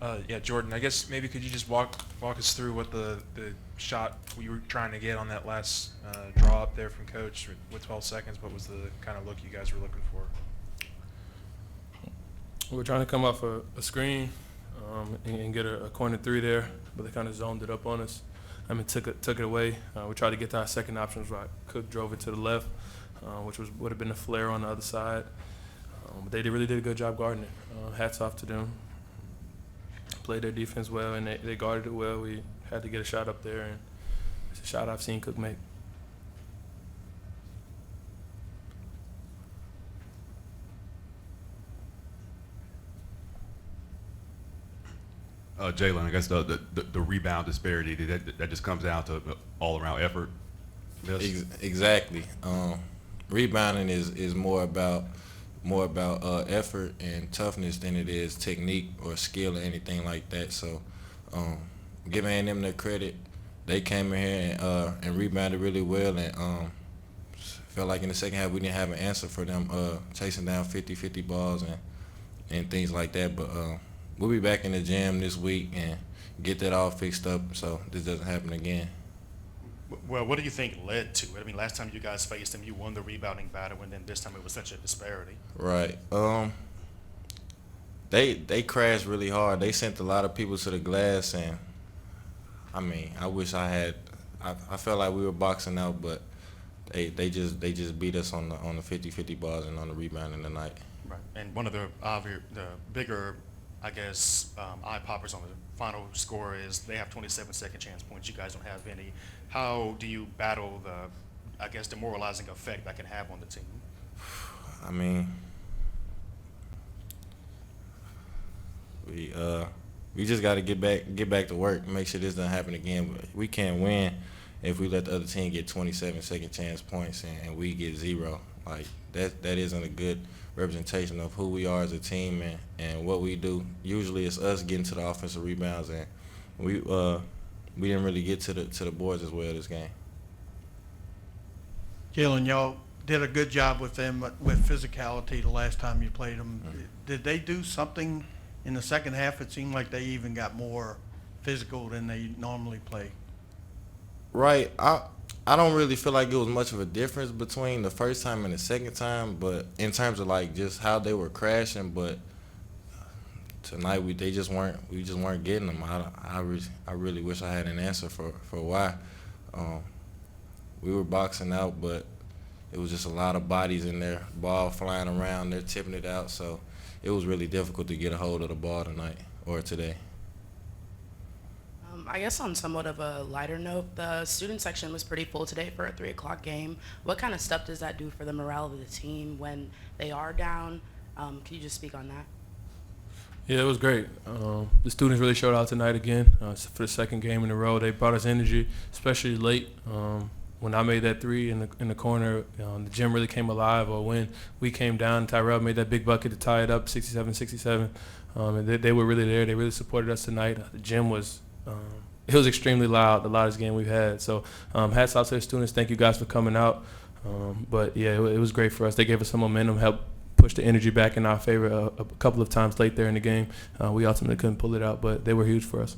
Yeah, Jordan, I guess maybe could you just walk us through what the shot you were trying to get on that last draw up there from Coach with 12 seconds? What was the kind of look you guys were looking for? We were trying to come off a screen and get a corner three there, but they kind of zoned it up on us. I mean, took it away. We tried to get to our second options. Right, Cook drove it to the left, which would have been a flare on the other side. But they really did a good job guarding it. Hats off to them. Played their defense well, and they guarded it well. We had to get a shot up there, and it's a shot I've seen Cook make. Jalen, I guess the rebound disparity, that just comes down to all-around effort. Yes? Exactly. Rebounding is more about effort and toughness than it is technique or skill or anything like that. So, give A&M their credit. They came in here and rebounded really well, and felt like in the second half we didn't have an answer for them chasing down 50-50 balls and things like that. But we'll be back in the gym this week and get that all fixed up so this doesn't happen again. Well, what do you think led to it? I mean, last time you guys faced them, you won the rebounding battle, and then this time it was such a disparity. Right. They crashed really hard. They sent a lot of people to the glass, and I mean, I wish I had. I felt like we were boxing out, but they just beat us on the 50-50 balls and on the rebounding tonight. Right. And one of the bigger, I guess, eye poppers on the final score is they have 27 second chance points. You guys don't have any. How do you battle the, I guess, demoralizing effect that can have on the team? I mean, we just got to get back to work, make sure this doesn't happen again. But we can't win if we let the other team get 27 second chance points and we get 0. Like that isn't a good representation of who we are as a team and what we do. Usually it's us getting to the offensive rebounds, and we didn't really get to the boards as well this game. Jalen, y'all did a good job with them with physicality the last time you played them. Mm-hmm. Did they do something in the second half? It seemed like they even got more physical than they normally play. Right. I don't really feel like it was much of a difference between the first time and the second time, but in terms of like just how they were crashing. But tonight we just weren't getting them. I really wish I had an answer for why. We were boxing out, but it was just a lot of bodies in there, ball flying around, they're tipping it out, so it was really difficult to get a hold of the ball tonight or today. I guess on somewhat of a lighter note, the student section was pretty full today for a 3 o'clock game. What kind of stuff does that do for the morale of the team when they are down? Can you just speak on that? Yeah, it was great. The students really showed out tonight again for the second game in a row. They brought us energy, especially late. When I made that three in the corner, the gym really came alive. Or when we came down, Tyrell made that big bucket to tie it up, 67-67. And they were really there. They really supported us tonight. The gym was it was extremely loud, the loudest game we've had. So hats off to the students. Thank you guys for coming out. But yeah, it was great for us. They gave us some momentum, helped push the energy back in our favor a couple of times late there in the game. We ultimately couldn't pull it out, but they were huge for us.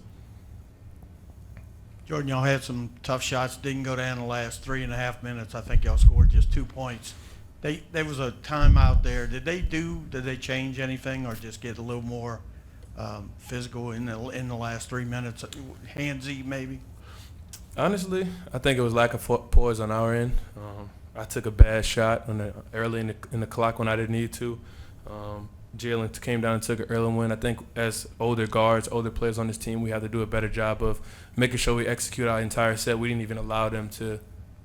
Jordan, y'all had some tough shots. Didn't go down the last 3.5 minutes. I think y'all scored just 2 points. There was a timeout there. Did they change anything or just get a little more physical in the last 3 minutes? Handsy maybe? Honestly, I think it was lack of poise on our end. I took a bad shot early in the clock when I didn't need to. Jalen came down and took an early win. I think as older guards, older players on this team, we have to do a better job of making sure we execute our entire set. We didn't even allow them to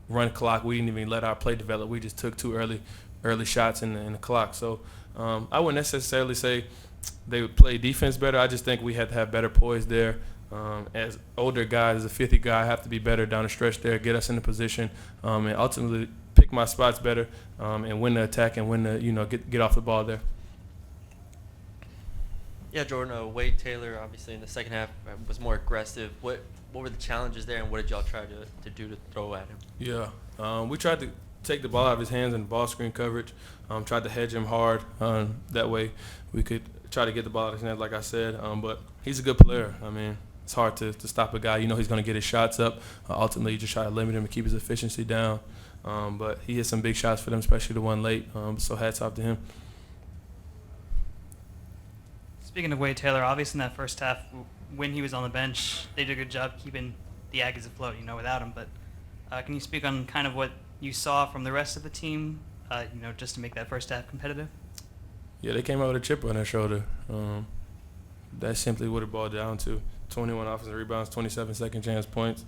run clock. We didn't even let our play develop. We just took two early shots in the clock. So I wouldn't necessarily say they would play defense better. I just think we had to have better poise there. As older guys, as a 50 guy, I have to be better down the stretch there, get us in the position, and ultimately pick my spots better and win the attack and win the get off the ball there. Yeah, Jordan, Wade Taylor, obviously in the second half was more aggressive. What were the challenges there, and what did y'all try to do to throw at him? Yeah, we tried to take the ball out of his hands in ball screen coverage, tried to hedge him hard. That way we could try to get the ball out of his net, like I said. But he's a good player. I mean, it's hard to stop a guy. You know he's going to get his shots up. Ultimately, you just try to limit him and keep his efficiency down. But he hit some big shots for them, especially the one late. So hats off to him. Speaking of Wade Taylor, obviously in that first half, when he was on the bench, they did a good job keeping the Aggies afloat, without him. But can you speak on kind of what you saw from the rest of the team, just to make that first half competitive? Yeah, they came out with a chip on their shoulder. That's simply what it boiled down to. 21 offensive rebounds, 27 second chance points.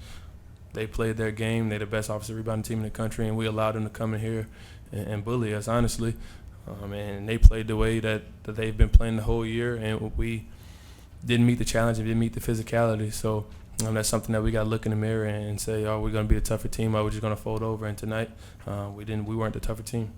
They played their game. They're the best offensive rebounding team in the country, and we allowed them to come in here and bully us, honestly. And they played the way that they've been playing the whole year, and we didn't meet the challenge and didn't meet the physicality. So that's something that we got to look in the mirror and say, oh, we're going to be the tougher team, or we're just going to fold over. And tonight, we weren't the tougher team.